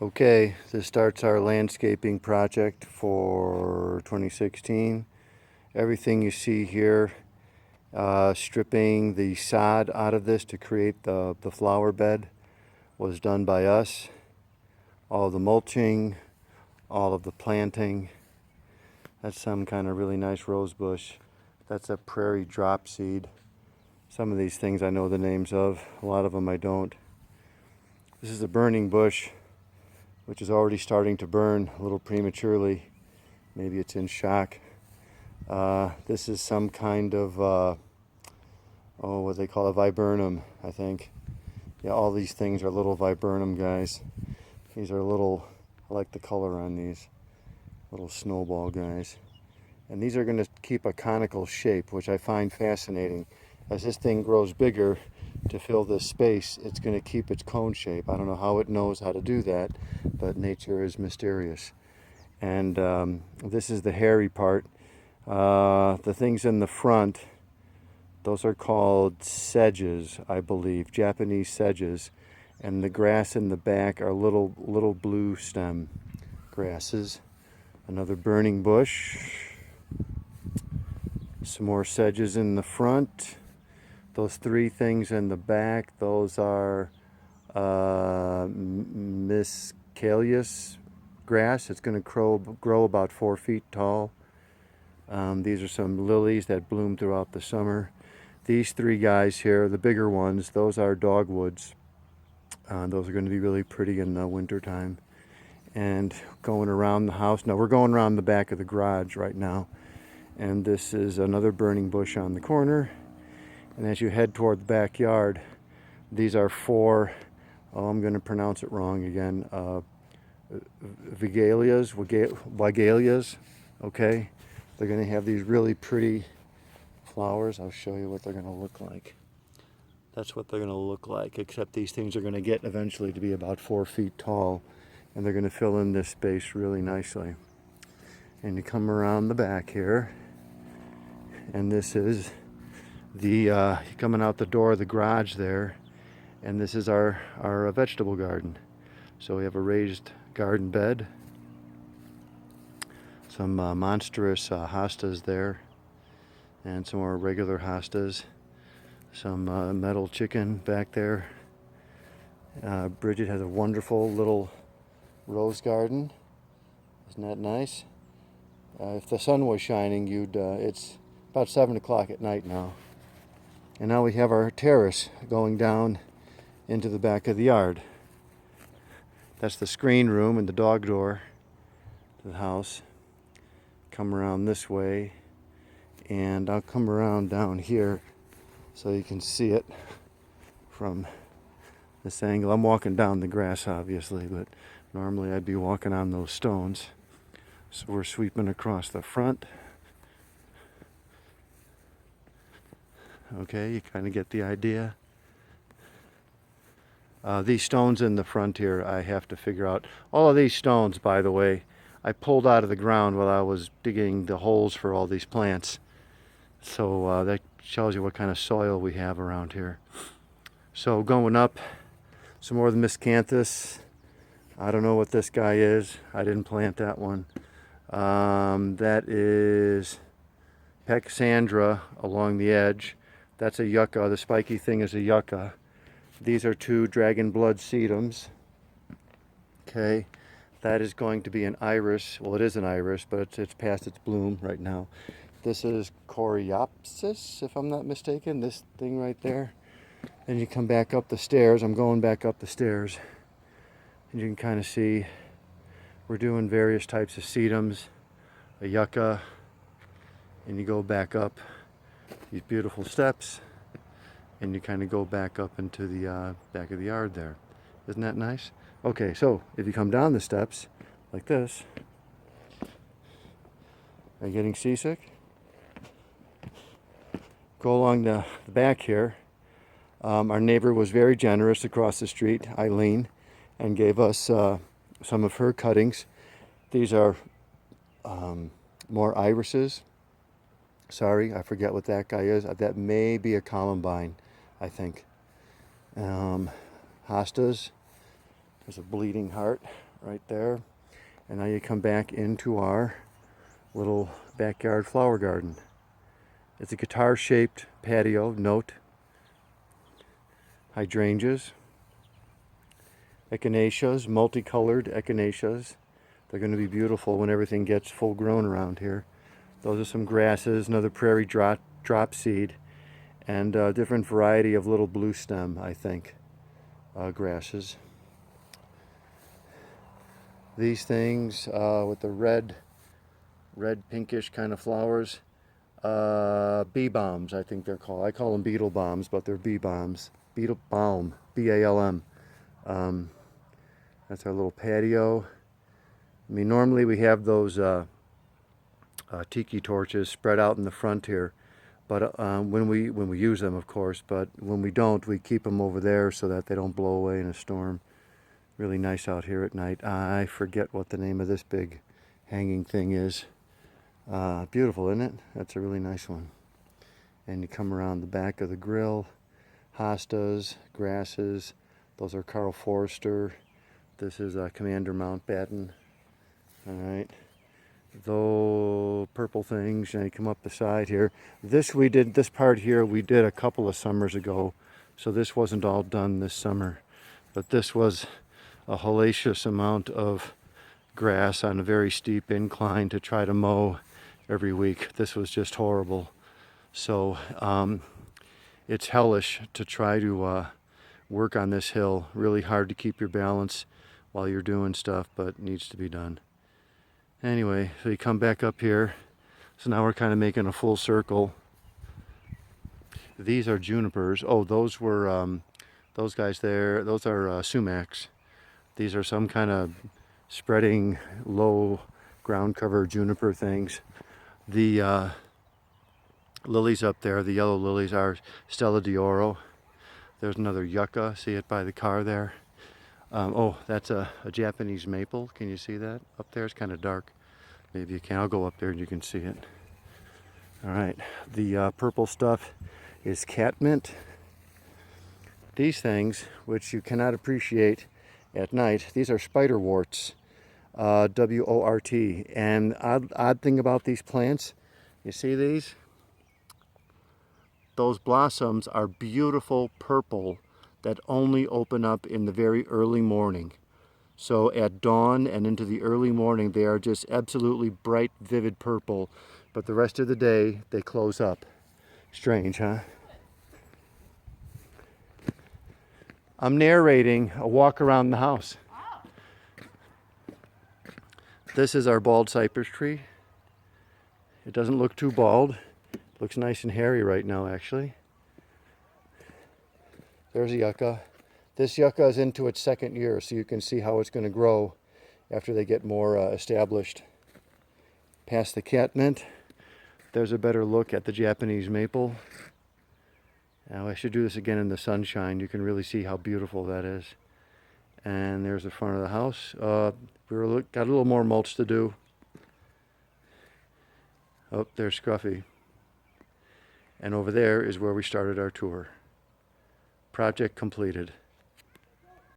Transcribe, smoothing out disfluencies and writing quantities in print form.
Okay, this starts our landscaping project for 2016. Everything you see here, stripping the sod out of this to create the flower bed, was done by us. All of the mulching, all of the planting. That's some kind of really nice rose bush. That's a prairie drop seed. Some of these things I know the names of, a lot of them I don't. This is a burning bush, which is already starting to burn a little prematurely. Maybe it's in shock. This is some kind of, what they call a viburnum, I think. Yeah, all these things are little viburnum guys. These are little, I like the color on these, little snowball guys. And these are going to keep a conical shape, which I find fascinating. As this thing grows bigger, to fill this space, it's going to keep its cone shape. I don't know how it knows how to do that, but nature is mysterious. And this is the hairy part. The things in the front, those are called sedges, I believe, Japanese sedges. And the grass in the back are little blue stem grasses. Another burning bush. Some more sedges in the front. Those three things in the back, those are miscalis grass. It's going to grow about 4 feet tall. These are some lilies that bloom throughout the summer. These three guys here, the bigger ones, those are dogwoods. Those are going to be really pretty in the wintertime. And going around the house, now we're going around the back of the garage right now. And this is another burning bush on the corner. And as you head toward the backyard, these are four, I'm going to pronounce it wrong again, Vigalias, okay? They're going to have these really pretty flowers. I'll show you what they're going to look like. That's what they're going to look like, except these things are going to get eventually to be about 4 feet tall, and they're going to fill in this space really nicely. And you come around the back here, and this is the coming out the door of the garage there, and this is our vegetable garden. So we have a raised garden bed, some monstrous hostas there, and some more regular hostas, some metal chicken back there. Bridget has a wonderful little rose garden. Isn't that nice? If the sun was shining, it's about 7 o'clock at night now. And now we have our terrace going down into the back of the yard. That's the screen room and the dog door to the house. Come around this way, and I'll come around down here so you can see it from this angle. I'm walking down the grass, obviously, but normally I'd be walking on those stones. So we're sweeping across the front. Okay, you kind of get the idea. These stones in the front here, I have to figure out. All of these stones, by the way, I pulled out of the ground while I was digging the holes for all these plants. So that shows you what kind of soil we have around here. So going up, some more of the miscanthus. I don't know what this guy is. I didn't plant that one. That is Pachysandra along the edge. That's a yucca. The spiky thing is a yucca. These are two dragon blood sedums. Okay, that is going to be an iris. Well, it is an iris, but it's past its bloom right now. This is Coreopsis, if I'm not mistaken, this thing right there. And you come back up the stairs. I'm going back up the stairs. And you can kind of see we're doing various types of sedums, a yucca, and you go back up these beautiful steps, and you kind of go back up into the back of the yard there. Isn't that nice? Okay, so if you come down the steps like this, are you getting seasick? Go along the back here. Our neighbor was very generous across the street, Eileen, and gave us some of her cuttings. These are more irises. Sorry, I forget what that guy is. That may be a columbine, I think. Hostas. There's a bleeding heart right there. And now you come back into our little backyard flower garden. It's a guitar-shaped patio, note. Hydrangeas, echinaceas, multicolored echinaceas. They're going to be beautiful when everything gets full grown around here. Those are some grasses, another prairie drop seed, and a different variety of little blue stem, I think, grasses. These things with the red pinkish kind of flowers, bee balms, I think they're called. I call them beetle balms, but they're bee balms. Beetle balm, B-A-L-M. That's our little patio. I mean, normally we have those tiki torches spread out in the front here, but when we use them, of course. But when we don't, we keep them over there so that they don't blow away in a storm. Really nice out here at night. I forget what the name of this big hanging thing is. Beautiful, isn't it? That's a really nice one. And you come around the back of the grill, hostas, grasses. Those are Carl Forster. This is Commander Mountbatten. All right. Those purple things, and you come up the side here. This part here we did a couple of summers ago, so this wasn't all done this summer. But this was a hellacious amount of grass on a very steep incline to try to mow every week. This was just horrible. So it's hellish to try to work on this hill. Really hard to keep your balance while you're doing stuff, but it needs to be done. Anyway, so you come back up here. So now we're kind of making a full circle. These are junipers. Oh, those were those guys there. Those are sumacs. These are some kind of spreading low ground cover juniper things. The lilies up there, the yellow lilies, are Stella d'Oro. There's another yucca. See it by the car there. Oh, that's a Japanese maple. Can you see that? Up there it's kind of dark. Maybe you can. I'll go up there and you can see it. All right. The purple stuff is catmint. These things, which you cannot appreciate at night, these are spiderworts. W-O-R-T. And odd thing about these plants, you see these? Those blossoms are beautiful purple that only open up in the very early morning. So at dawn and into the early morning, they are just absolutely bright, vivid purple. But the rest of the day, they close up. Strange, huh? I'm narrating a walk around the house. This is our bald cypress tree. It doesn't look too bald. It looks nice and hairy right now, actually. There's a yucca. This yucca is into its second year, so you can see how it's going to grow after they get more established. Past the catmint, there's a better look at the Japanese maple. Now I should do this again in the sunshine. You can really see how beautiful that is. And there's the front of the house. Got a little more mulch to do. Oh, there's Scruffy. And over there is where we started our tour. Project completed.